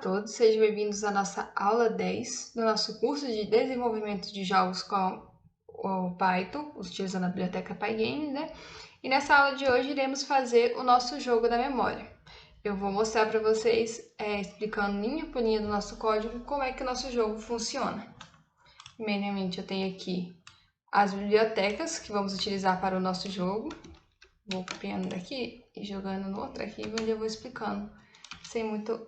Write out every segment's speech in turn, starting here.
todos, sejam bem-vindos à nossa aula 10 do nosso curso de desenvolvimento de jogos com o Python, utilizando a biblioteca Pygame, né? E nessa aula de hoje iremos fazer o nosso jogo da memória. Eu vou mostrar para vocês, explicando linha por linha do nosso código, como é que o nosso jogo funciona. Primeiramente, eu tenho aqui as bibliotecas que vamos utilizar para o nosso jogo. Vou copiando daqui e jogando no outro aqui, onde eu vou explicando, sem muita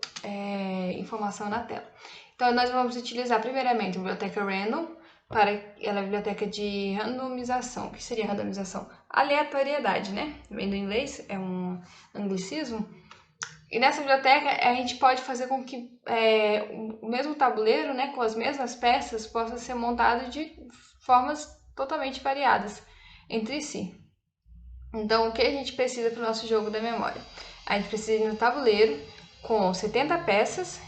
informação na tela. Então, nós vamos utilizar primeiramente a biblioteca random, ela é a biblioteca de randomização. O que seria randomização? Aleatoriedade, né? Vem do inglês, é um anglicismo. E nessa biblioteca a gente pode fazer com que o mesmo tabuleiro, né, com as mesmas peças, possa ser montado de formas totalmente variadas entre si. Então, o que a gente precisa para o nosso jogo da memória? A gente precisa de um tabuleiro com 70 peças,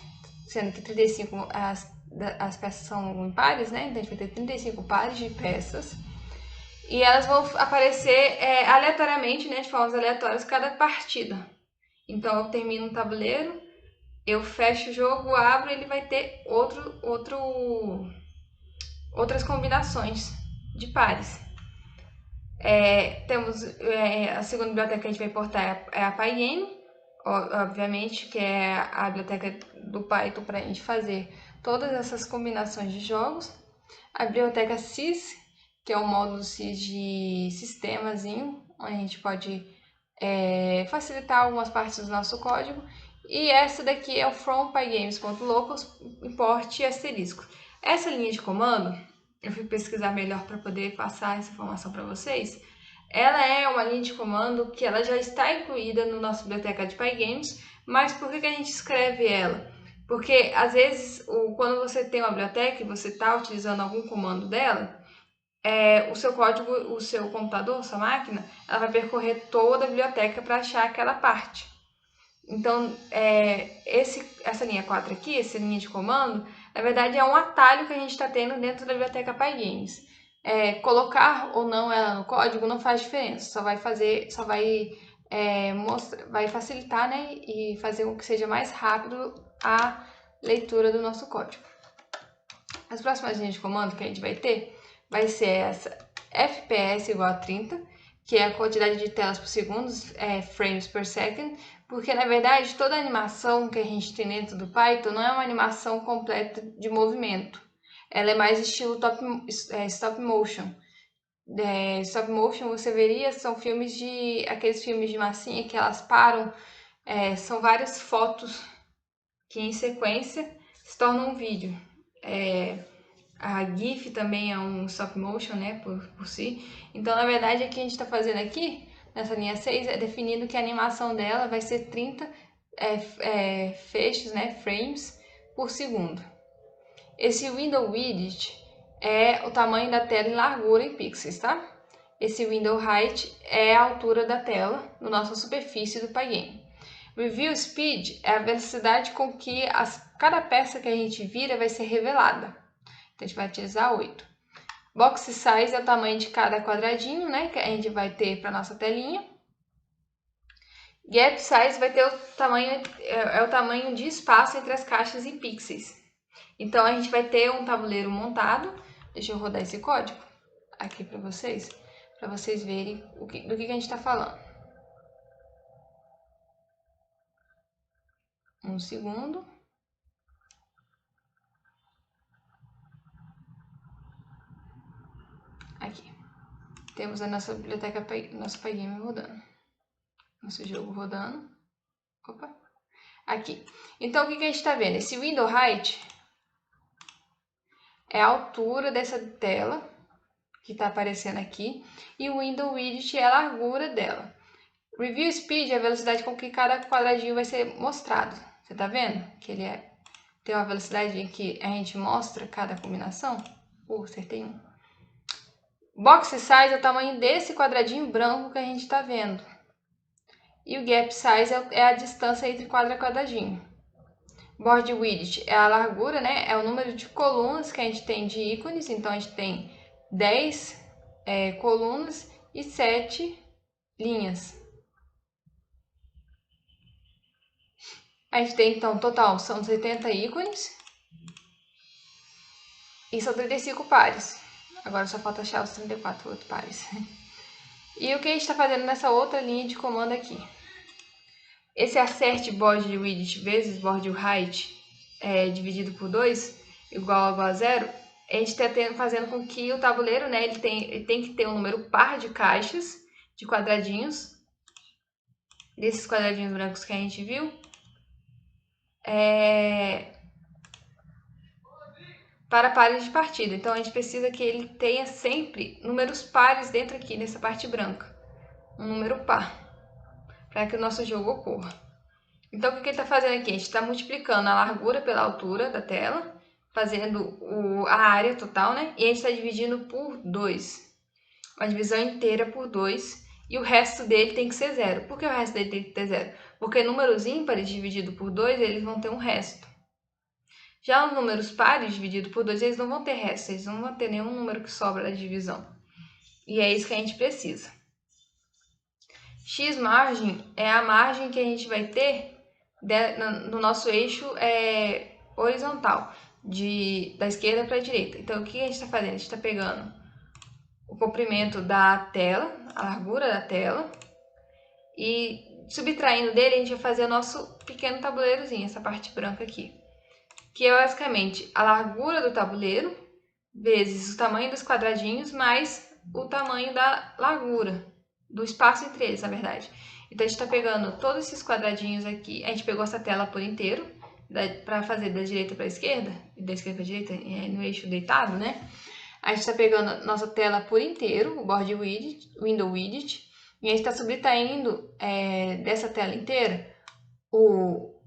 sendo que 35 as peças são impares, né? Então, a gente vai ter 35 pares de peças. E elas vão aparecer aleatoriamente, né? De formas aleatórias, cada partida. Então, eu termino um tabuleiro, eu fecho o jogo, abro, ele vai ter outras combinações de pares. Temos a segunda biblioteca que a gente vai importar é a Pygame, obviamente, que é a biblioteca do Python para a gente fazer todas essas combinações de jogos. A biblioteca sys, que é um módulo sys de sistemazinho, onde a gente pode facilitar algumas partes do nosso código. E essa daqui é o from pygames.locals, import asterisco. Essa linha de comando, eu fui pesquisar melhor para poder passar essa informação para vocês. Ela é uma linha de comando que ela já está incluída na nossa biblioteca de Pygames, mas por que a gente escreve ela? Porque às vezes, quando você tem uma biblioteca e você está utilizando algum comando dela, o seu código, o seu computador, sua máquina, ela vai percorrer toda a biblioteca para achar aquela parte. Então, essa linha 4 aqui, essa linha de comando, na verdade é um atalho que a gente está tendo dentro da biblioteca Pygames. Colocar ou não ela no código não faz diferença, vai facilitar, né, e fazer com que seja mais rápido a leitura do nosso código. As próximas linhas de comando que a gente vai ter vai ser essa FPS igual a 30, que é a quantidade de telas por segundo, frames per second, porque na verdade toda a animação que a gente tem dentro do Python não é uma animação completa de movimento. Ela é mais estilo stop motion. Stop motion você veria, são aqueles filmes de massinha que elas param, são várias fotos que em sequência se tornam um vídeo. A GIF também é um stop motion, né, por si. Então, na verdade, o que a gente está fazendo aqui, nessa linha 6, é definindo que a animação dela vai ser 30 feixes, né, frames por segundo. Esse window width é o tamanho da tela em largura em pixels, tá? Esse window height é a altura da tela na nossa superfície do Pygame. Review speed é a velocidade com que cada peça que a gente vira vai ser revelada. Então, a gente vai utilizar 8. Box size é o tamanho de cada quadradinho, né, que a gente vai ter para nossa telinha. Gap size vai ter o tamanho de espaço entre as caixas em pixels. Então, a gente vai ter um tabuleiro montado. Deixa eu rodar esse código aqui para vocês verem do que a gente está falando. Um segundo. Aqui. Temos a nossa biblioteca, nosso Pygame rodando. Nosso jogo rodando. Opa. Aqui. Então, o que a gente está vendo? Esse window height é a altura dessa tela que está aparecendo aqui. E o window width é a largura dela. Review speed é a velocidade com que cada quadradinho vai ser mostrado. Você está vendo? Que ele tem uma velocidade em que a gente mostra cada combinação. Acertei um. Box size é o tamanho desse quadradinho branco que a gente está vendo. E o gap size é a distância entre quadradinho. Board width é a largura, né? É o número de colunas que a gente tem de ícones. Então, a gente tem 10 colunas e 7 linhas. A gente tem, então, total, são 70 ícones. E são 35 pares. Agora só falta achar os 34 outros pares. E o que a gente está fazendo nessa outra linha de comando aqui? Esse acerte body width vezes body height dividido por 2, igual a 0, a gente está fazendo com que o tabuleiro, né, ele tem que ter um número par de caixas, de quadradinhos, desses quadradinhos brancos que a gente viu, para pares de partida. Então, a gente precisa que ele tenha sempre números pares dentro aqui, nessa parte branca. Um número par, para que o nosso jogo ocorra. Então, o que ele está fazendo aqui? A gente está multiplicando a largura pela altura da tela, fazendo a área total, né? E a gente está dividindo por 2. Uma divisão inteira por 2. E o resto dele tem que ser 0. Por que o resto dele tem que ter 0? Porque números ímpares divididos por 2, eles vão ter um resto. Já os números pares divididos por 2, eles não vão ter resto. Eles não vão ter nenhum número que sobra da divisão. E é isso que a gente precisa. X margem é a margem que a gente vai ter no nosso eixo horizontal, da esquerda para a direita. Então, o que a gente está fazendo? A gente está pegando o comprimento da tela, a largura da tela, e subtraindo dele, a gente vai fazer o nosso pequeno tabuleirozinho, essa parte branca aqui, que é basicamente a largura do tabuleiro vezes o tamanho dos quadradinhos mais o tamanho da largura, do espaço entre eles, na verdade. Então, a gente está pegando todos esses quadradinhos aqui, a gente pegou essa tela por inteiro, para fazer da direita para a esquerda, e da esquerda para a direita, no eixo deitado, né? A gente está pegando nossa tela por inteiro, o board widget, window widget, e a gente está subtraindo dessa tela inteira o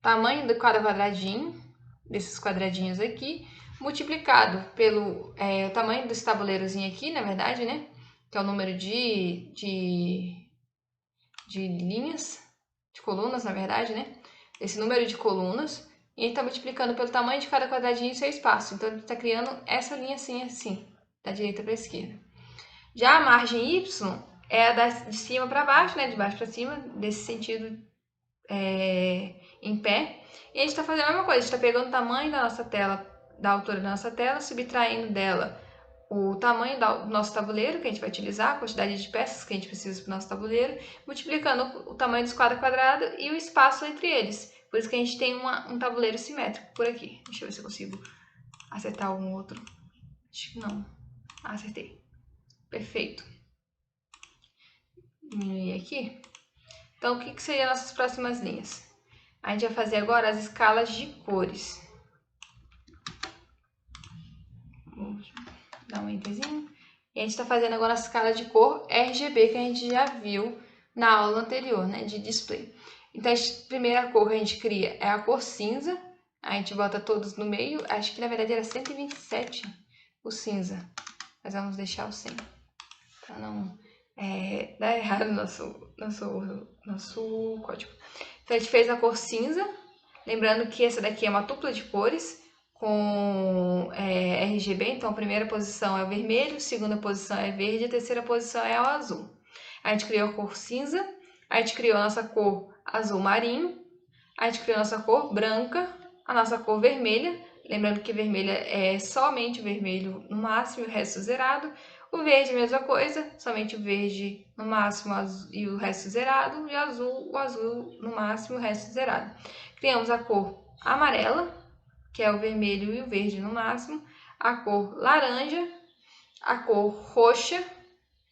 tamanho de cada quadradinho, desses quadradinhos aqui, multiplicado pelo o tamanho desse tabuleirozinho aqui, na verdade, né? Que é o número de linhas, de colunas, na verdade, né? Esse número de colunas. E a gente está multiplicando pelo tamanho de cada quadradinho e seu espaço. Então, a gente está criando essa linha assim, da direita para a esquerda. Já a margem Y é a de cima para baixo, né? De baixo para cima, desse sentido em pé. E a gente está fazendo a mesma coisa, a gente está pegando o tamanho da nossa tela, da altura da nossa tela, subtraindo dela o tamanho do nosso tabuleiro, que a gente vai utilizar, a quantidade de peças que a gente precisa para o nosso tabuleiro, multiplicando o tamanho dos quadros quadrados e o espaço entre eles. Por isso que a gente tem um tabuleiro simétrico por aqui. Deixa eu ver se eu consigo acertar algum outro. Acho que não. Acertei. Perfeito. Diminuir aqui. Então, o que seriam nossas próximas linhas? A gente vai fazer agora as escalas de cores. Vou dar um enterzinho. E a gente está fazendo agora a escala de cor RGB, que a gente já viu na aula anterior, né, de display. Então, a primeira cor que a gente cria é a cor cinza. A gente bota todos no meio. Acho que, na verdade, era 127 o cinza. Mas vamos deixar o 100. Para não dar errado nosso código. Então, a gente fez a cor cinza. Lembrando que essa daqui é uma tupla de cores com RGB, então a primeira posição é o vermelho, a segunda posição é verde, a terceira posição é o azul. A gente criou a cor cinza, a gente criou a nossa cor azul marinho, a gente criou a nossa cor branca, a nossa cor vermelha, lembrando que vermelha é somente o vermelho no máximo e o resto zerado. O verde, mesma coisa, somente o verde no máximo e o resto zerado, e o azul no máximo e o resto zerado. Criamos a cor amarela, que é o vermelho e o verde no máximo, a cor laranja, a cor roxa,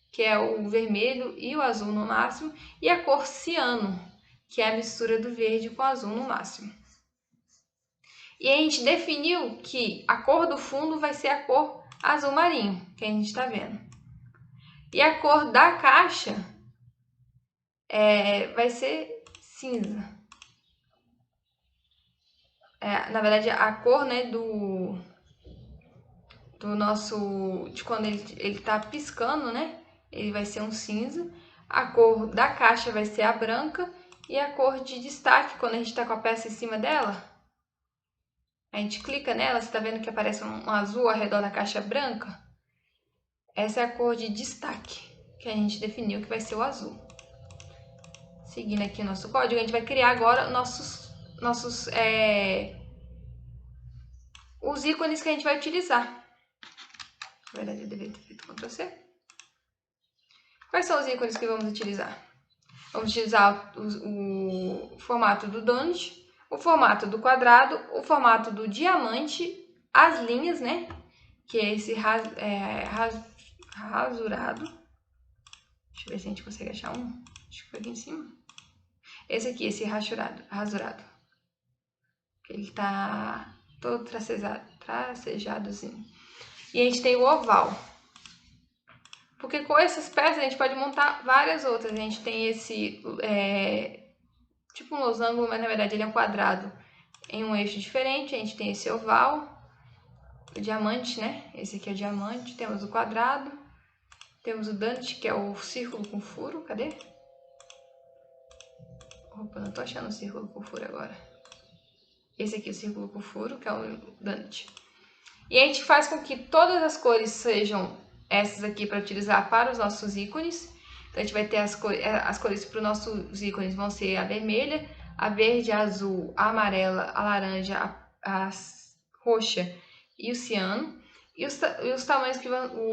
que é o vermelho e o azul no máximo, e a cor ciano, que é a mistura do verde com o azul no máximo. E a gente definiu que a cor do fundo vai ser a cor azul marinho, que a gente está vendo. E a cor da caixa vai ser cinza. Na verdade, a cor, né, do nosso... de quando ele tá piscando, né? Ele vai ser um cinza. A cor da caixa vai ser a branca. E a cor de destaque, quando a gente tá com a peça em cima dela, a gente clica nela, você tá vendo que aparece um azul ao redor da caixa branca? Essa é a cor de destaque, que a gente definiu que vai ser o azul. Seguindo aqui o nosso código, a gente vai criar agora nossos os ícones que a gente vai utilizar. Na verdade, eu deveria ter feito Ctrl C. Quais são os ícones que vamos utilizar? Vamos utilizar o formato do donut, o formato do quadrado, o formato do diamante, as linhas, né? Que é esse rasurado. Deixa eu ver se a gente consegue achar um. Acho que foi aqui em cima. Esse aqui, esse rasurado. Ele tá todo tracejadozinho. E a gente tem o oval. Porque com essas peças a gente pode montar várias outras. A gente tem esse, tipo um losango, mas na verdade ele é um quadrado em um eixo diferente. A gente tem esse oval, o diamante, né? Esse aqui é o diamante. Temos o quadrado. Temos o donut, que é o círculo com furo. Cadê? Opa, não tô achando o círculo com furo agora. Esse aqui é o círculo com furo, que é o donut. E a gente faz com que todas as cores sejam essas aqui para utilizar para os nossos ícones. Então, a gente vai ter as cores para os nossos ícones vão ser a vermelha, a verde, a azul, a amarela, a laranja, a roxa e o ciano. E os tamanhos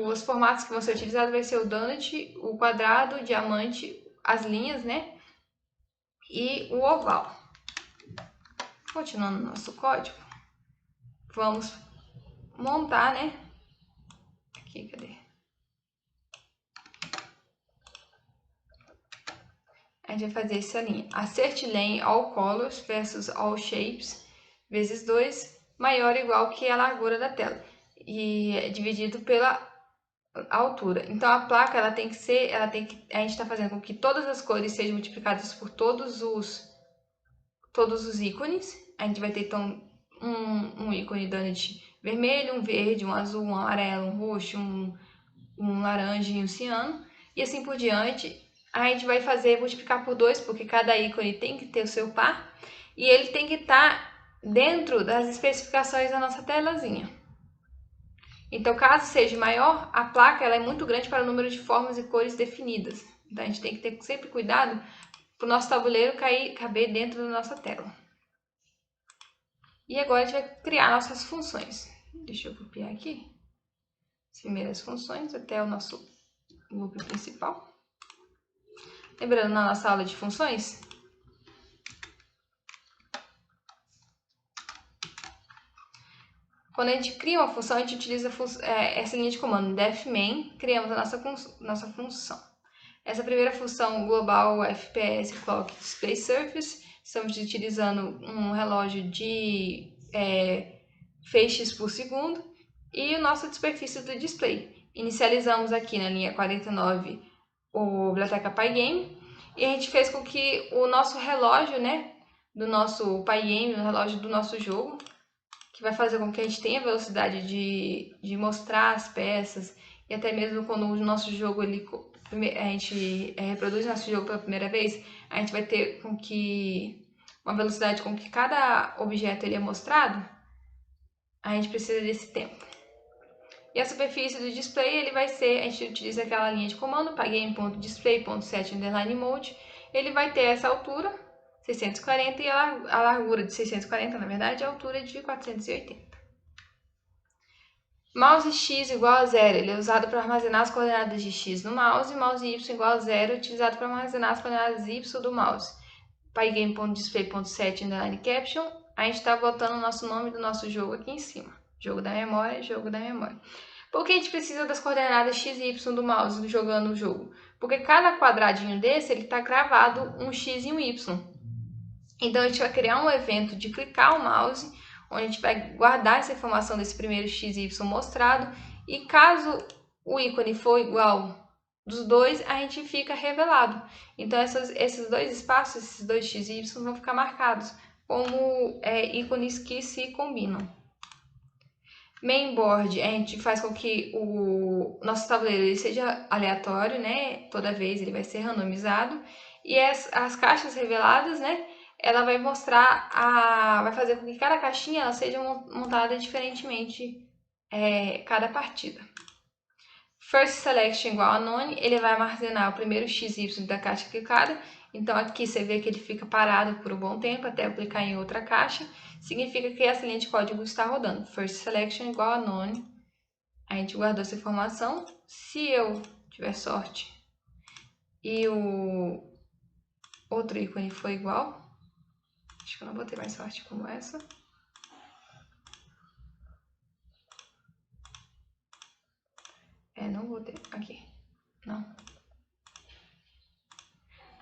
os formatos que vão ser utilizados vai ser o donut, o quadrado, o diamante, as linhas, né? E o oval. Continuando o nosso código, vamos montar, né? Aqui, cadê? A gente vai fazer essa linha. Assert lane all colors versus all shapes vezes 2 maior ou igual que a largura da tela. E é dividido pela altura. Então a placa a gente está fazendo com que todas as cores sejam multiplicadas por todos os ícones. A gente vai ter então um ícone donut vermelho, um verde, um azul, um amarelo, um roxo, um laranja e um ciano. E assim por diante. A gente vai multiplicar por 2, porque cada ícone tem que ter o seu par. E ele tem que estar dentro das especificações da nossa telazinha. Então, caso seja maior, a placa ela é muito grande para o número de formas e cores definidas. Então, a gente tem que ter sempre cuidado para o nosso tabuleiro caber dentro da nossa tela. E agora a gente vai criar nossas funções. Deixa eu copiar aqui as primeiras funções até o nosso loop principal. Lembrando, na nossa aula de funções, quando a gente cria uma função, a gente utiliza essa linha de comando def_main, criamos a nossa função. Essa primeira função global FPS Clock Display Surface, estamos utilizando um relógio de feixes por segundo e a nossa superfície do display. Inicializamos aqui na linha 49 o Biblioteca Pygame e a gente fez com que o nosso relógio, né, do nosso Pygame, o relógio do nosso jogo, que vai fazer com que a gente tenha velocidade de mostrar as peças e até mesmo quando o nosso jogo a gente reproduz nosso jogo pela primeira vez, a gente vai ter uma velocidade com que cada objeto ele é mostrado, a gente precisa desse tempo. E a superfície do display, a gente utiliza aquela linha de comando, pygame.display.set_mode, ele vai ter essa altura, 640, e a largura de 640, na verdade, a altura de 480. Mouse X igual a 0, ele é usado para armazenar as coordenadas de X no mouse, e mouse Y igual a 0, utilizado para armazenar as coordenadas Y do mouse. Pygame.display.set_caption, a gente está botando o nosso nome do nosso jogo aqui em cima. Jogo da memória, jogo da memória. Por que a gente precisa das coordenadas X e Y do mouse jogando o jogo? Porque cada quadradinho desse, ele está gravado um X e um Y. Então, a gente vai criar um evento de clicar o mouse, onde a gente vai guardar essa informação desse primeiro X e Y mostrado, e caso o ícone for igual dos dois, a gente fica revelado. Então, esses dois espaços, esses dois X e Y, vão ficar marcados como ícones que se combinam. Mainboard, a gente faz com que o nosso tabuleiro ele seja aleatório, né? Toda vez ele vai ser randomizado. E as caixas reveladas, né? Ela vai vai fazer com que cada caixinha ela seja montada diferentemente cada partida. First selection igual a none, ele vai armazenar o primeiro XY da caixa clicada. Então aqui você vê que ele fica parado por um bom tempo até eu clicar em outra caixa. Significa que essa linha de código está rodando. First selection igual a none. A gente guardou essa informação. Se eu tiver sorte e o outro ícone for igual, acho que eu não vou ter mais sorte como essa. Não vou ter. Aqui. Não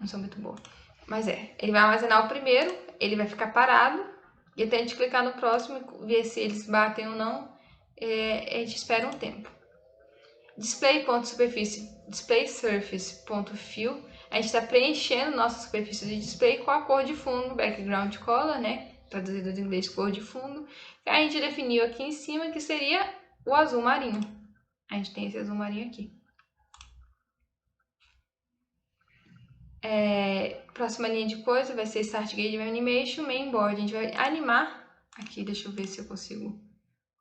sou muito boa. Mas ele vai armazenar o primeiro, ele vai ficar parado, e até a gente clicar no próximo, ver se eles batem ou não, a gente espera um tempo. Display.superfície, displaySurface.fill, a gente está preenchendo nossa superfície de display com a cor de fundo, background color, né? Traduzido do inglês, cor de fundo. Que a gente definiu aqui em cima que seria o azul marinho. A gente tem esse azul marinho aqui. Próxima linha de coisa vai ser Start Game Animation, Mainboard. A gente vai animar. Aqui, deixa eu ver se eu consigo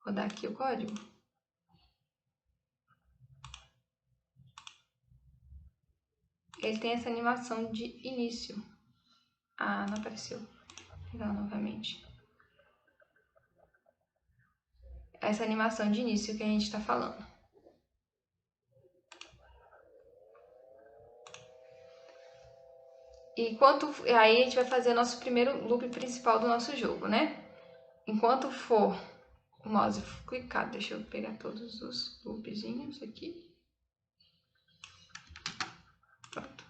rodar aqui o código. Ele tem essa animação de início. Ah, não apareceu. Vou pegar novamente. Essa animação de início que a gente está falando. Aí a gente vai fazer nosso primeiro loop principal do nosso jogo, né? Enquanto for o mouse clicado, deixa eu pegar todos os loopzinhos aqui. Pronto.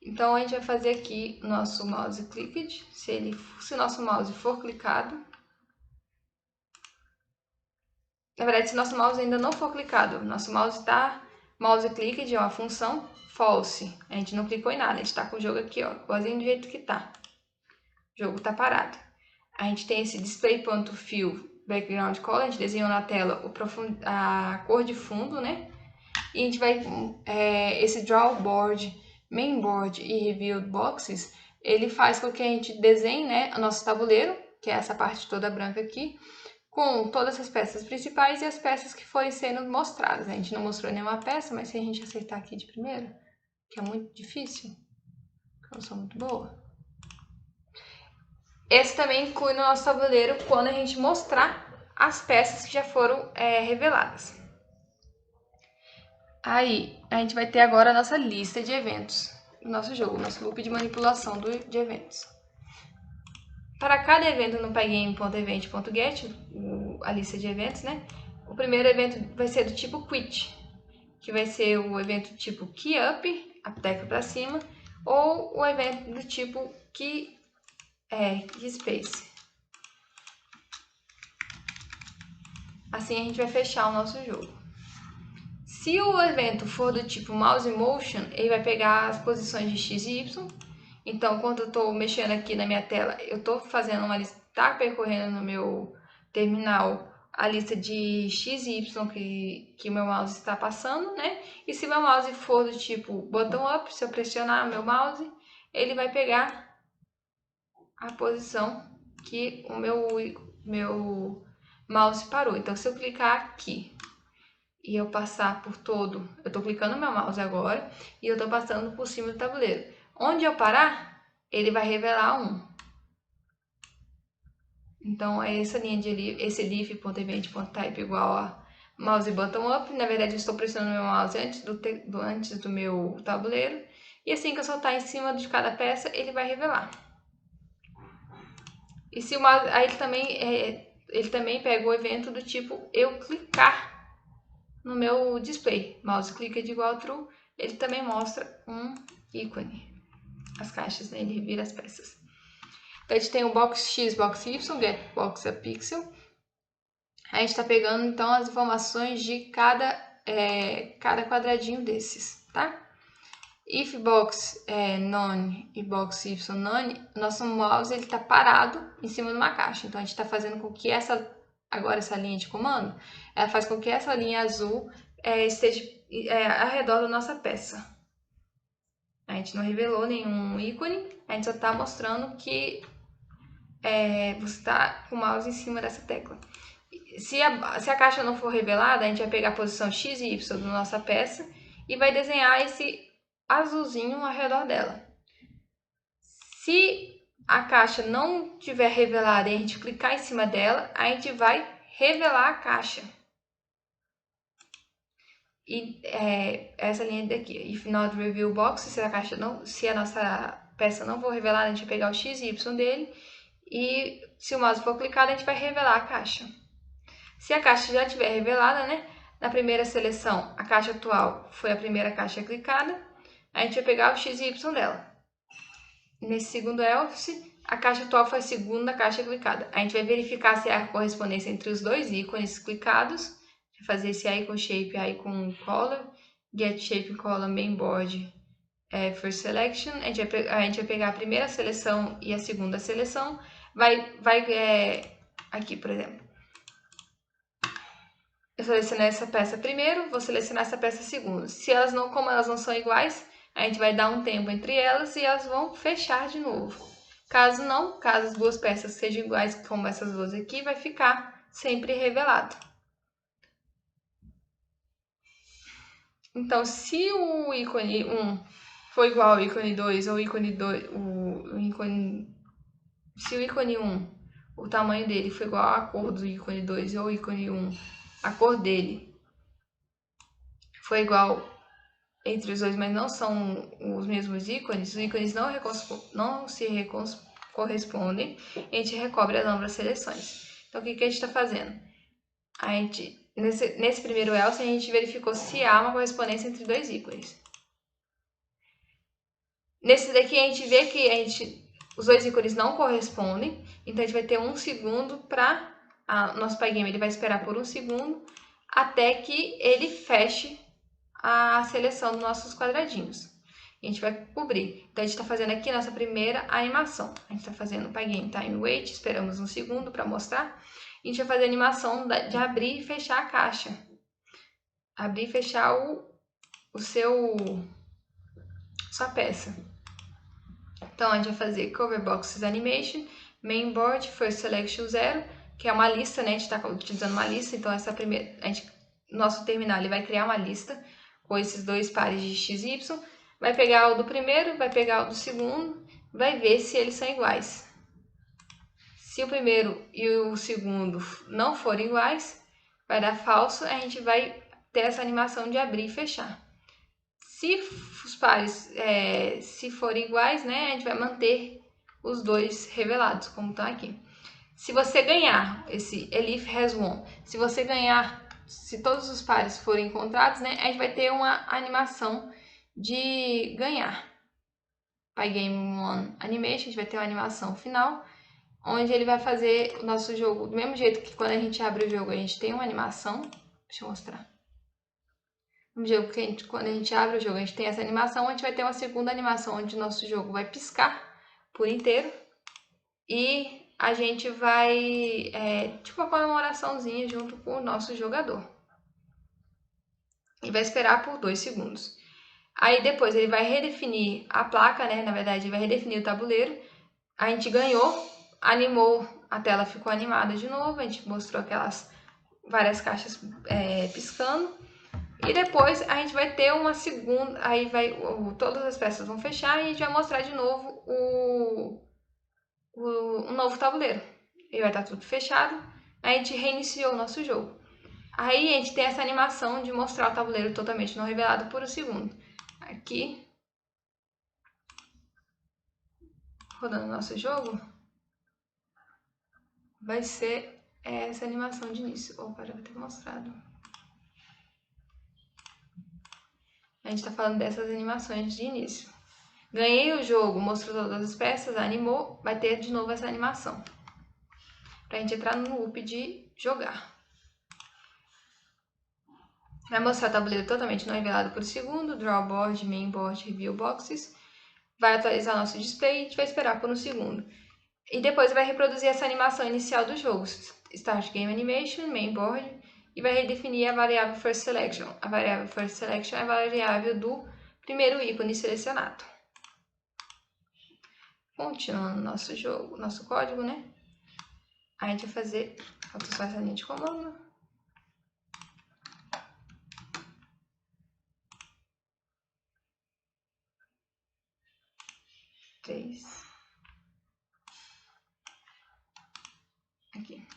Então a gente vai fazer aqui o nosso mouse clicked. Se o nosso mouse for clicado, na verdade, se nosso mouse ainda não for clicado, nosso mouse está mouse clicked, é uma função false. A gente não clicou em nada, a gente está com o jogo aqui, ó, igualzinho do jeito que tá. O jogo tá parado. A gente tem esse display.fill background color, a gente desenhou na tela a cor de fundo, né? E a gente vai, esse drawboard, mainboard e revealed boxes, ele faz com que a gente desenhe, né, o nosso tabuleiro, que é essa parte toda branca aqui, com todas as peças principais e as peças que forem sendo mostradas. A gente não mostrou nenhuma peça, mas se a gente acertar aqui de primeiro, que é muito difícil, porque eu não sou muito boa. Esse também inclui no nosso tabuleiro quando a gente mostrar as peças que já foram reveladas. Aí, a gente vai ter agora a nossa lista de eventos do nosso jogo, nosso loop de manipulação de eventos. Para cada evento no pygame.event.get, a lista de eventos, né? O primeiro evento vai ser do tipo quit, que vai ser o evento tipo key up, a tecla para cima, ou o evento do tipo key space. Assim a gente vai fechar o nosso jogo. Se o evento for do tipo mouse motion, ele vai pegar as posições de x e y. Então, quando eu estou mexendo aqui na minha tela, eu estou fazendo uma lista, está percorrendo no meu terminal a lista de x e y que o meu mouse está passando, né? E se meu mouse for do tipo bottom up, se eu pressionar meu mouse, ele vai pegar a posição que o meu mouse parou. Então, se eu clicar aqui e eu passar por todo, eu estou clicando no meu mouse agora e eu estou passando por cima do tabuleiro. Onde eu parar, ele vai revelar 1. Então, é essa linha de esse leaf.event.type igual a mouse bottom up. Na verdade, eu estou pressionando meu mouse antes do meu tabuleiro. E assim que eu soltar em cima de cada peça, ele vai revelar. E se o mouse, aí ele também pega o evento do tipo eu clicar no meu display. Mouse clica de igual true, ele também mostra um ícone. As caixas, né? Ele revira as peças. Então, a gente tem o box X, box Y, get box a pixel. A gente está pegando, então, as informações de cada quadradinho desses, tá? If box none e box Y none, nosso mouse está parado em cima de uma caixa. Então, a gente está fazendo com que essa linha de comando, ela faz com que essa linha azul esteja ao redor da nossa peça. A gente não revelou nenhum ícone, a gente só está mostrando que você está com o mouse em cima dessa tecla. Se a caixa não for revelada, a gente vai pegar a posição X e Y da nossa peça e vai desenhar esse azulzinho ao redor dela. Se a caixa não tiver revelada e a gente clicar em cima dela, a gente vai revelar a caixa. E essa linha daqui, if not reveal box, se a nossa peça não for revelada, a gente vai pegar o X e Y dele. E se o mouse for clicado, a gente vai revelar a caixa. Se a caixa já estiver revelada, né? Na primeira seleção, a caixa atual foi a primeira caixa clicada, a gente vai pegar o X e Y dela. Nesse segundo else, a caixa atual foi a segunda caixa clicada. A gente vai verificar se há correspondência entre os dois ícones clicados. Vai fazer esse icon shape, icon color, get shape color mainboard first selection. A gente vai pegar a primeira seleção e a segunda seleção. Aqui, por exemplo. Eu selecionei essa peça primeiro, vou selecionar essa peça segundo. Como elas não são iguais, a gente vai dar um tempo entre elas e elas vão fechar de novo. Caso as duas peças sejam iguais como essas duas aqui, vai ficar sempre revelado. Então, se o ícone 1 for igual ao ícone 2, ou se o ícone 1, o tamanho dele for igual à cor do ícone 2, ou o ícone 1, a cor dele foi igual entre os dois, mas não são os mesmos ícones, os ícones não se correspondem, a gente recobre as ambas seleções. Então, o que a gente está fazendo? Nesse primeiro else, a gente verificou se há uma correspondência entre dois ícones. Nesse daqui, a gente vê que os dois ícones não correspondem, então a gente vai ter 1 segundo para... Nosso Pygame ele vai esperar por 1 segundo até que ele feche a seleção dos nossos quadradinhos. A gente vai cobrir. Então, a gente está fazendo aqui a nossa primeira animação. A gente está fazendo o Pygame Time Wait, esperamos 1 segundo para mostrar. A gente vai fazer a animação de abrir e fechar a caixa. Abrir e fechar sua peça. Então, a gente vai fazer Cover Boxes Animation, Mainboard, First Selection 0, que é uma lista, né? A gente está utilizando uma lista, então nosso terminal ele vai criar uma lista com esses dois pares de x e y, vai pegar o do primeiro, vai pegar o do segundo, vai ver se eles são iguais. Se o primeiro e o segundo não forem iguais, vai dar falso, a gente vai ter essa animação de abrir e fechar. Se os pares se forem iguais, né, a gente vai manter os dois revelados, como estão aqui. Se você ganhar esse Elif has won, se todos os pares forem encontrados, né, a gente vai ter uma animação de ganhar. Pygame One Animation, a gente vai ter uma animação final, onde ele vai fazer o nosso jogo do mesmo jeito que quando a gente abre o jogo a gente tem uma animação. Deixa eu mostrar. No jogo quando a gente abre o jogo, a gente tem essa animação, a gente vai ter uma segunda animação onde o nosso jogo vai piscar por inteiro e a gente vai, tipo uma comemoraçãozinha junto com o nosso jogador. E vai esperar por 2 segundos. Aí depois ele vai redefinir a placa, né? Na verdade, ele vai redefinir o tabuleiro. A gente ganhou, animou, a tela ficou animada de novo, a gente mostrou aquelas várias caixas piscando. E depois a gente vai ter uma segunda, todas as peças vão fechar e a gente vai mostrar de novo um novo tabuleiro. Ele vai estar tudo fechado, a gente reiniciou o nosso jogo. Aí a gente tem essa animação de mostrar o tabuleiro totalmente não revelado por 1 segundo. Aqui, rodando o nosso jogo, vai ser essa animação de início. Opa, já vou ter mostrado. A gente está falando dessas animações de início. Ganhei o jogo, mostrou todas as peças, animou, vai ter de novo essa animação. Pra gente entrar no loop de jogar. Vai mostrar o tabuleiro totalmente não revelado por 1 segundo, draw board, main board, review boxes. Vai atualizar nosso display e a gente vai esperar por 1 segundo. E depois vai reproduzir essa animação inicial do jogo, Start Game Animation, main board, e vai redefinir a variável First Selection. A variável First Selection é a variável do primeiro ícone selecionado. Continuando nosso jogo, nosso código, né? Aí a gente vai fazer, falta só essa linha de comando. Aqui.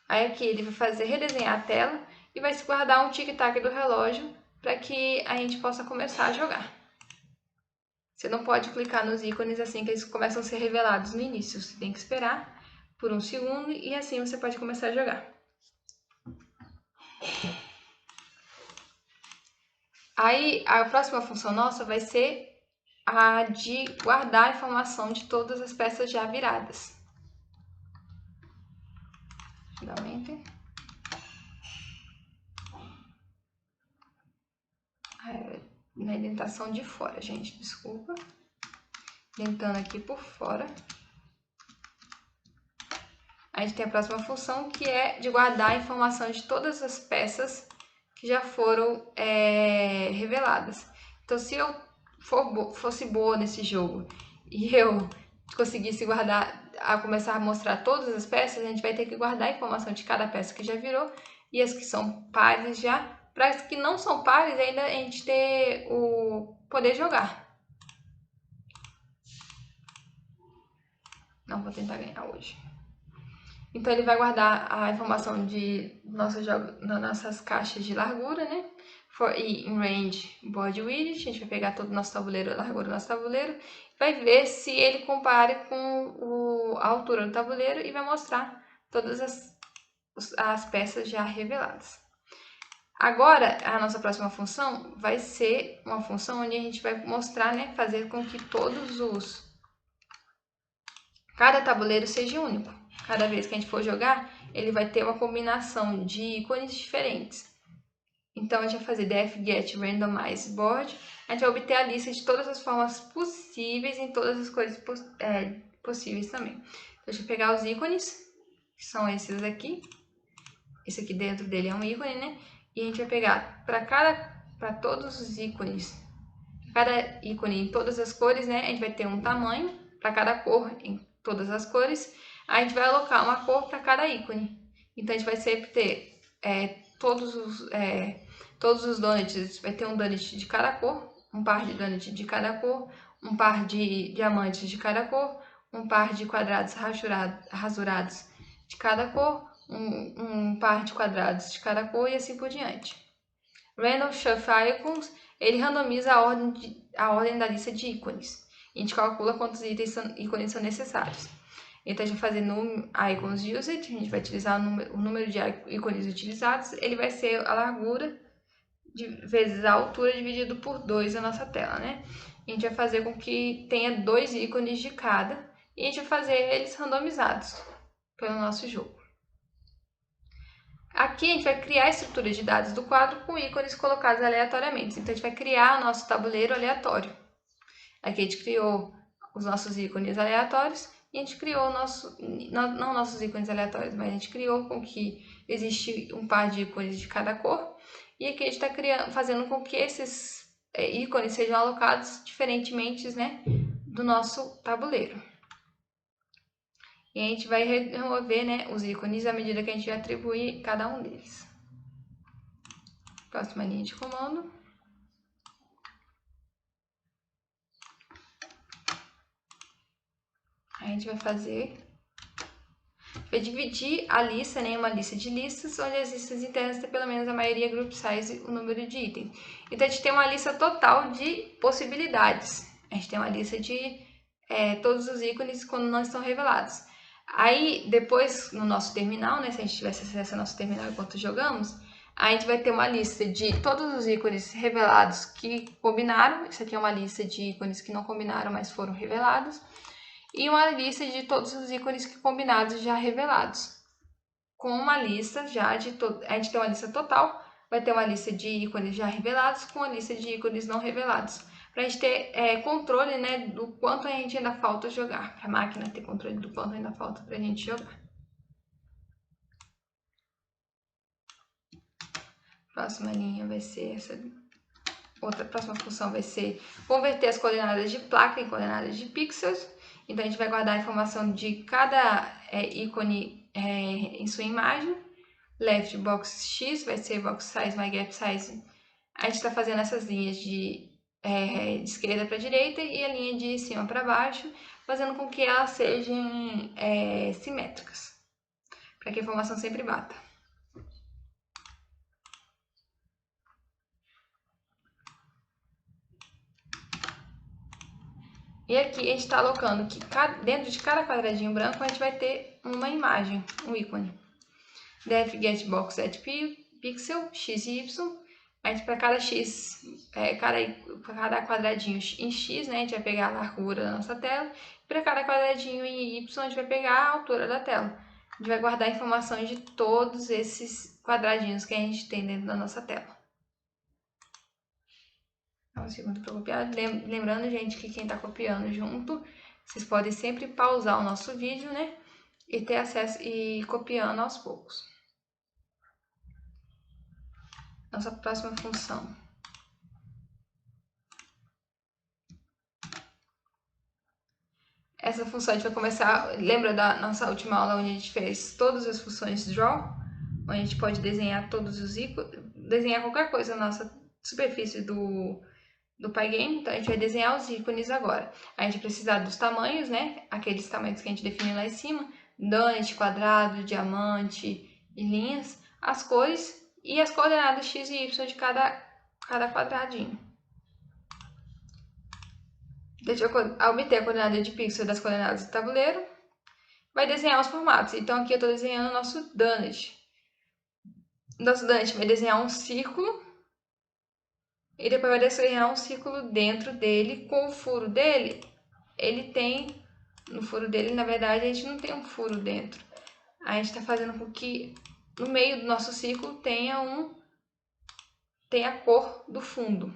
Aí aqui ele vai fazer redesenhar a tela e vai se guardar um tic-tac do relógio para que a gente possa começar a jogar. Você não pode clicar nos ícones assim que eles começam a ser revelados no início. Você tem que esperar por um segundo e assim você pode começar a jogar. Aí a próxima função nossa vai ser a de guardar a informação de todas as peças já viradas. Dá um enter. Na indentação de fora, gente, desculpa. Indentando aqui por fora. A gente tem a próxima função, que é de guardar a informação de todas as peças que já foram reveladas. Então, se eu fosse boa nesse jogo e eu conseguisse guardar, começar a mostrar todas as peças, a gente vai ter que guardar a informação de cada peça que já virou e as que são pares já, para as que não são pares ainda a gente ter o poder jogar. Não vou tentar ganhar hoje. Então ele vai guardar a informação de nossos jogos nas nossas caixas de largura, né? E in range board width, a gente vai pegar todo o nosso tabuleiro, a largura do nosso tabuleiro, vai ver se ele compara com a altura do tabuleiro e vai mostrar todas as peças já reveladas. Agora, a nossa próxima função vai ser uma função onde a gente vai mostrar, né, fazer com que cada tabuleiro seja único. Cada vez que a gente for jogar, ele vai ter uma combinação de ícones diferentes. Então, a gente vai fazer df-get randomize board. A gente vai obter a lista de todas as formas possíveis em todas as cores possíveis também. Então, deixa eu pegar os ícones, que são esses aqui. Esse aqui dentro dele é um ícone, né? E a gente vai pegar para todos os ícones, cada ícone em todas as cores, né? A gente vai ter um tamanho para cada cor em todas as cores. A gente vai alocar uma cor para cada ícone. Então, a gente vai sempre ter todos os donuts, vai ter um donut de cada cor, um par de donuts de cada cor, um par de diamantes de cada cor, um par de quadrados rasurados de cada cor, um par de quadrados de cada cor e assim por diante. Random Shuffle Icons, ele randomiza a ordem da lista de ícones. A gente calcula quantos ícones são necessários. Então, a gente vai fazer icons used, a gente vai utilizar o número de ícones utilizados, ele vai ser a largura vezes a altura dividido por 2 da nossa tela, né? A gente vai fazer com que tenha 2 ícones de cada e a gente vai fazer eles randomizados pelo nosso jogo. Aqui a gente vai criar a estrutura de dados do quadro com ícones colocados aleatoriamente. Então, a gente vai criar o nosso tabuleiro aleatório. Aqui a gente criou os nossos ícones aleatórios e a gente criou não nossos ícones aleatórios, mas a gente criou com que existe um par de ícones de cada cor. E aqui a gente está fazendo com que esses ícones sejam alocados diferentemente, né, do nosso tabuleiro. E a gente vai remover, né, os ícones à medida que a gente atribuir cada um deles. Próxima linha de comando. A gente vai dividir a lista em uma lista de listas, onde as listas internas têm pelo menos a maioria group size, o número de itens. Então, a gente tem uma lista total de possibilidades. A gente tem uma lista de todos os ícones quando não estão revelados. Aí, depois, no nosso terminal, né, se a gente tivesse acesso ao nosso terminal enquanto jogamos, a gente vai ter uma lista de todos os ícones revelados que combinaram. Isso aqui é uma lista de ícones que não combinaram, mas foram revelados. E uma lista de todos os ícones que combinados já revelados. Com uma lista já a gente tem uma lista total, vai ter uma lista de ícones já revelados com a lista de ícones não revelados. Para a gente ter controle, né, do quanto a gente ainda falta jogar. Para a máquina ter controle do quanto ainda falta para a gente jogar. Próxima linha vai ser essa outra próxima função vai ser converter as coordenadas de placa em coordenadas de pixels. Então, a gente vai guardar a informação de cada ícone em sua imagem. Left box X vai ser box size mais gap size. A gente está fazendo essas linhas de esquerda para direita e a linha de cima para baixo, fazendo com que elas sejam simétricas, para que a informação sempre bata. E aqui a gente está alocando que dentro de cada quadradinho branco a gente vai ter uma imagem, um ícone. Def get box at pixel, x e y. A gente, para cada x, cada quadradinho em x, né, a gente vai pegar a largura da nossa tela. Para cada quadradinho em y, a gente vai pegar a altura da tela. A gente vai guardar informações de todos esses quadradinhos que a gente tem dentro da nossa tela. Um segundo para copiar. Lembrando, gente, que quem está copiando junto, vocês podem sempre pausar o nosso vídeo, né? E ter acesso e ir copiando aos poucos. Nossa próxima função. Essa função a gente vai começar. Lembra da nossa última aula onde a gente fez todas as funções draw? Onde a gente pode desenhar todos os ícones, desenhar qualquer coisa na nossa superfície do Pygame. Então, a gente vai desenhar os ícones agora. A gente vai precisar dos tamanhos, né? Aqueles tamanhos que a gente definiu lá em cima. Donut, quadrado, diamante e linhas. As cores e as coordenadas x e y de cada quadradinho. Deixa eu obter a coordenada de pixel das coordenadas do tabuleiro. Vai desenhar os formatos. Então, aqui eu estou desenhando o nosso donut. Nosso donut vai desenhar um círculo. E depois vai desenhar um círculo dentro dele. Com o furo dele, ele tem... No furo dele, na verdade, a gente não tem um furo dentro. A gente está fazendo com que no meio do nosso círculo tenha a cor do fundo.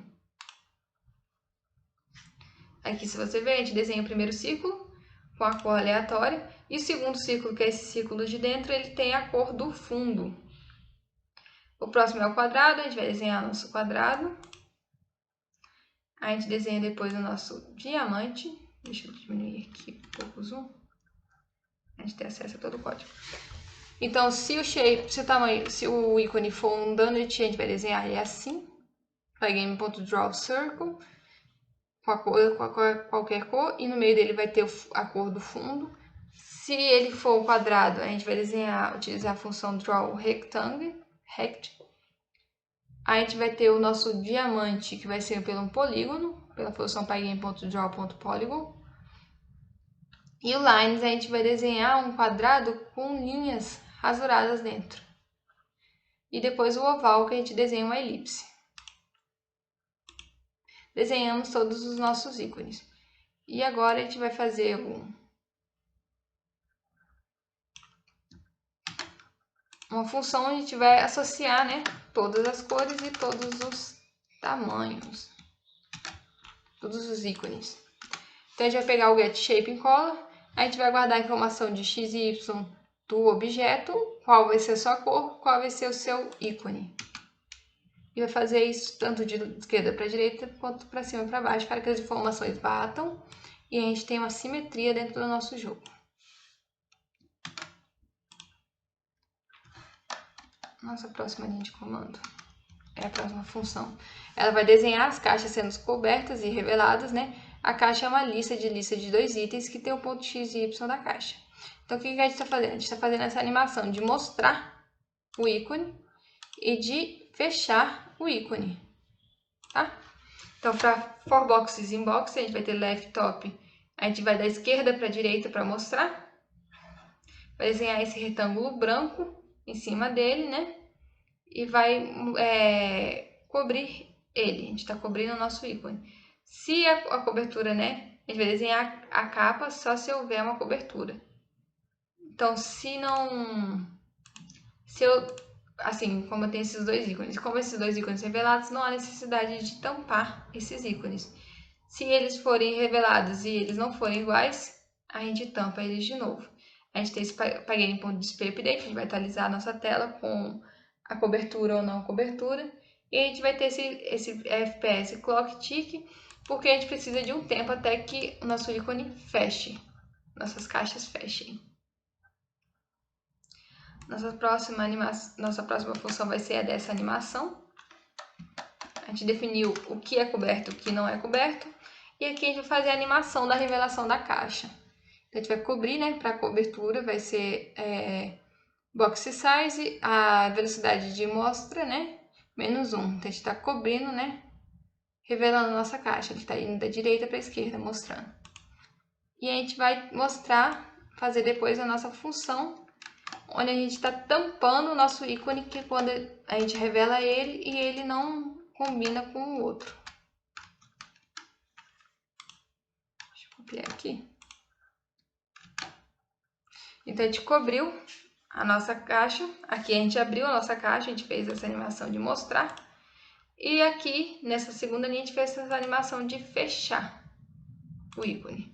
Aqui, se você ver, a gente desenha o primeiro círculo com a cor aleatória. E o segundo círculo, que é esse círculo de dentro, ele tem a cor do fundo. O próximo é o quadrado, a gente vai desenhar nosso quadrado. A gente desenha depois o nosso diamante. Deixa eu diminuir aqui um pouco o zoom. A gente tem acesso a todo o código. Então, se o ícone for um donut, a gente vai desenhar ele assim. Pygame.draw circle. Com qualquer cor. E no meio dele vai ter a cor do fundo. Se ele for um quadrado, a gente vai utilizar a função draw rectangle. A gente vai ter o nosso diamante, que vai ser pelo um polígono, pela função pygame.draw.polygon. E o lines, a gente vai desenhar um quadrado com linhas rasuradas dentro. E depois o oval, que a gente desenha uma elipse. Desenhamos todos os nossos ícones. E agora a gente vai fazer uma função onde a gente vai associar, né, todas as cores e todos os tamanhos. Todos os ícones. Então, a gente vai pegar o getShapeInColor, a gente vai guardar a informação de x e y do objeto, qual vai ser a sua cor, qual vai ser o seu ícone. E vai fazer isso tanto de esquerda para direita, quanto para cima e para baixo, para que as informações batam e a gente tenha uma simetria dentro do nosso jogo. Nossa próxima linha de comando é a próxima função. Ela vai desenhar as caixas sendo cobertas e reveladas, né? A caixa é uma lista de 2 itens que tem o ponto X e Y da caixa. Então, o que a gente está fazendo? A gente está fazendo essa animação de mostrar o ícone e de fechar o ícone, tá? Então, para for boxes in box, a gente vai ter left top, a gente vai da esquerda para a direita para mostrar. Vai desenhar esse retângulo branco em cima dele, né? E vai cobrir ele. A gente está cobrindo o nosso ícone. Se a cobertura, né? A gente vai desenhar a capa só se houver uma cobertura. Então, assim, como eu tenho esses dois ícones, como esses dois ícones revelados, não há necessidade de tampar esses ícones. Se eles forem revelados e eles não forem iguais, a gente tampa eles de novo. A gente tem esse pygame.displayUpdate, a gente vai atualizar a nossa tela com a cobertura ou não cobertura. E a gente vai ter esse FPS Clock Tick, porque a gente precisa de um tempo até que o nosso ícone feche, nossas caixas fechem. Nossa próxima função vai ser a dessa animação. A gente definiu o que é coberto e o que não é coberto. E aqui a gente vai fazer a animação da revelação da caixa. Então, a gente vai cobrir, né? Para cobertura vai ser box size, a velocidade de mostra, né? -1. Então, a gente está cobrindo, né? Revelando a nossa caixa. Ele está indo da direita para a esquerda, mostrando. E a gente vai mostrar, fazer depois a nossa função, onde a gente está tampando o nosso ícone, que quando a gente revela ele e ele não combina com o outro. Deixa eu copiar aqui. Então, a gente cobriu a nossa caixa. Aqui a gente abriu a nossa caixa, a gente fez essa animação de mostrar. E aqui, nessa segunda linha, a gente fez essa animação de fechar o ícone.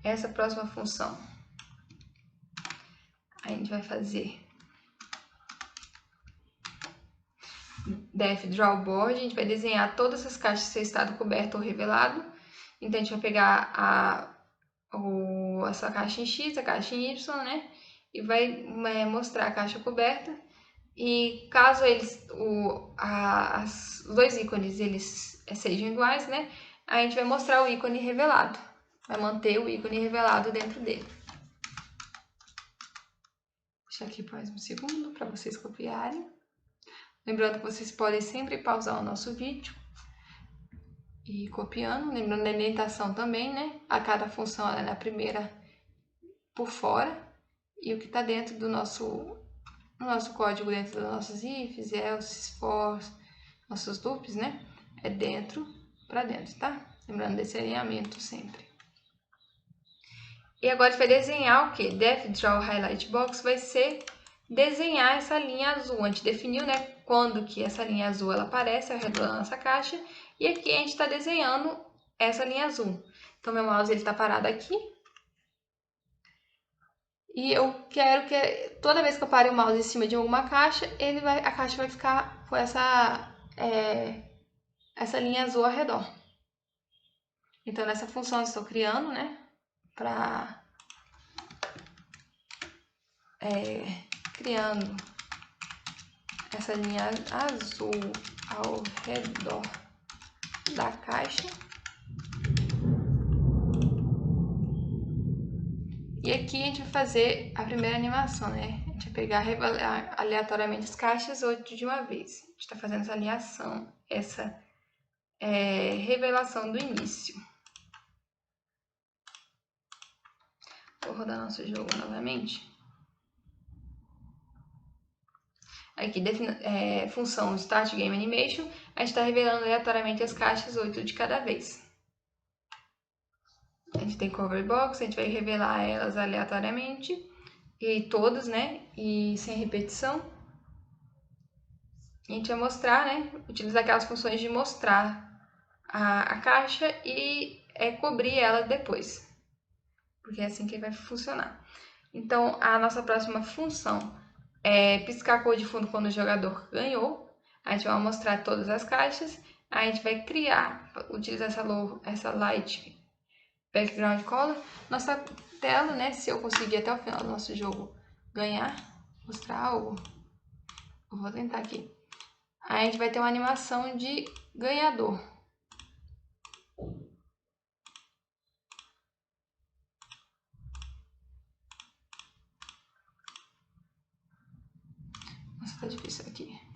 Essa próxima função, a gente vai fazer def draw board, a gente vai desenhar todas as caixas sem estado coberto ou revelado. Então, a gente vai pegar essa caixa em X, a caixa em Y, né? E vai mostrar a caixa coberta. E caso os dois ícones eles sejam iguais, né? A gente vai mostrar o ícone revelado. Vai manter o ícone revelado dentro dele. Deixa aqui mais um segundo para vocês copiarem. Lembrando que vocês podem sempre pausar o nosso vídeo e ir copiando. Lembrando da indentação também, né? A cada função ela é na primeira por fora. E o que está dentro do nosso código, dentro dos nossos ifs, else, for, nossos loops, né? É dentro para dentro, tá? Lembrando desse alinhamento sempre. E agora a gente vai desenhar o que? Def Draw Highlight Box vai ser desenhar essa linha azul. A gente definiu, né, quando que essa linha azul ela aparece ao redor da nossa caixa. E aqui a gente está desenhando essa linha azul. Então, meu mouse está parado aqui. E eu quero que toda vez que eu pare o mouse em cima de alguma caixa, a caixa vai ficar com essa linha azul ao redor. Então, nessa função eu estou criando, né, para criando essa linha azul ao redor da caixa. E aqui a gente vai fazer a primeira animação, né? A gente vai pegar aleatoriamente as caixas 8 de uma vez. A gente está fazendo essa alinhação, essa revelação do início. Vou rodar nosso jogo novamente. Aqui, função Start Game Animation, a gente está revelando aleatoriamente as caixas 8 de cada vez. A gente tem Cover Box, a gente vai revelar elas aleatoriamente, e todas, né, e sem repetição. A gente vai mostrar, né, utilizar aquelas funções de mostrar a caixa e cobrir ela depois, porque é assim que vai funcionar. Então, a nossa próxima função é piscar a cor de fundo quando o jogador ganhou. A gente vai mostrar todas as caixas. A gente vai utilizar essa light background color. Nossa tela, né? Se eu conseguir até o final do nosso jogo mostrar algo, eu vou tentar aqui. A gente vai ter uma animação de ganhador. Nossa, tá difícil aqui.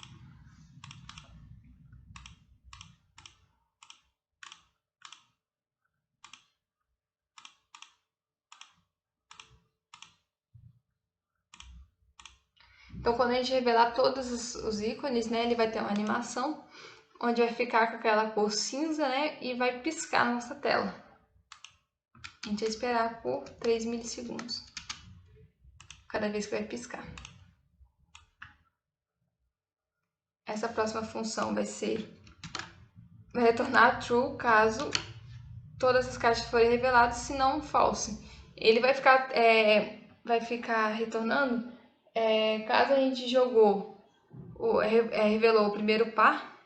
Então, quando a gente revelar todos os ícones, né, ele vai ter uma animação onde vai ficar com aquela cor cinza, né, e vai piscar na nossa tela. A gente vai esperar por 3 milissegundos, cada vez que vai piscar. Essa próxima função vai retornar true caso todas as caixas forem reveladas, se não false. Ele vai ficar vai ficar retornando caso a gente revelou o primeiro par,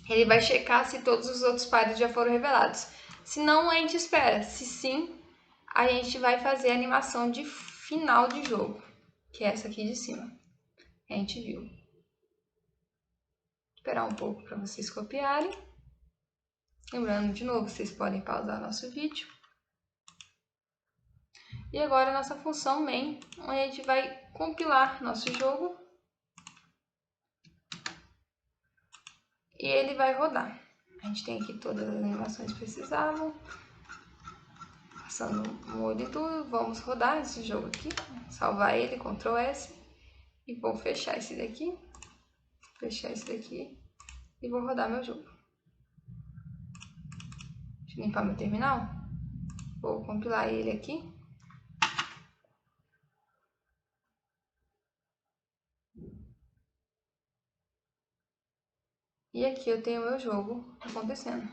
ele vai checar se todos os outros pares já foram revelados. Se não, a gente espera. Se sim, a gente vai fazer a animação de final de jogo, que é essa aqui de cima. A gente viu. Esperar um pouco para vocês copiarem. Lembrando, de novo, vocês podem pausar nosso vídeo. E agora a nossa função main, onde a gente vai compilar nosso jogo. E ele vai rodar. A gente tem aqui todas as animações que precisavam. Passando o olho e tudo. Vamos rodar esse jogo aqui. Salvar ele, Ctrl S. E vou fechar esse daqui. Fechar esse daqui. E vou rodar meu jogo. Deixa eu limpar meu terminal. Vou compilar ele aqui. E aqui eu tenho o meu jogo acontecendo.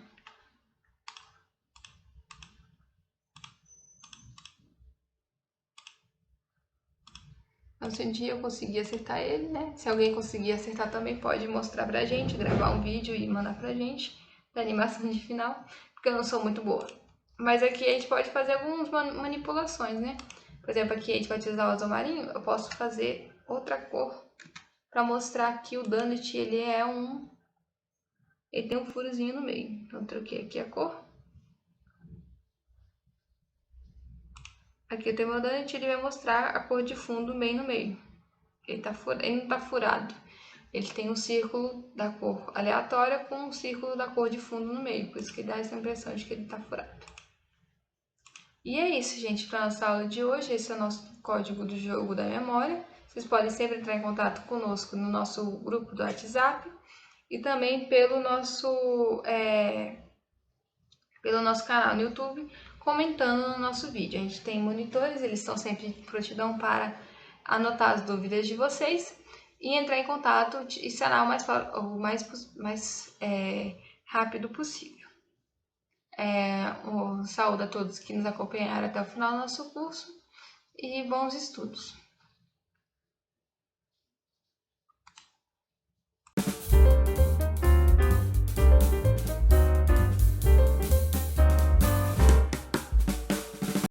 Se um dia eu conseguir acertar ele, né? Se alguém conseguir acertar também pode mostrar pra gente, gravar um vídeo e mandar pra gente da animação de final, porque eu não sou muito boa. Mas aqui a gente pode fazer algumas manipulações, né? Por exemplo, aqui a gente vai utilizar o azul marinho, eu posso fazer outra cor pra mostrar que o Donut, ele tem um furozinho no meio. Então, troquei aqui a cor. Aqui eu tenho meu Donut, ele vai mostrar a cor de fundo bem no meio. Ele não tá furado. Ele tem um círculo da cor aleatória com um círculo da cor de fundo no meio. Por isso que dá essa impressão de que ele tá furado. E é isso, gente, para nossa aula de hoje. Esse é o nosso código do jogo da memória. Vocês podem sempre entrar em contato conosco no nosso grupo do WhatsApp e também pelo nosso canal no YouTube, comentando no nosso vídeo. A gente tem monitores, eles estão sempre de prontidão para anotar as dúvidas de vocês e entrar em contato e sanar o mais rápido possível. Saúdo a todos que nos acompanharam até o final do nosso curso e bons estudos!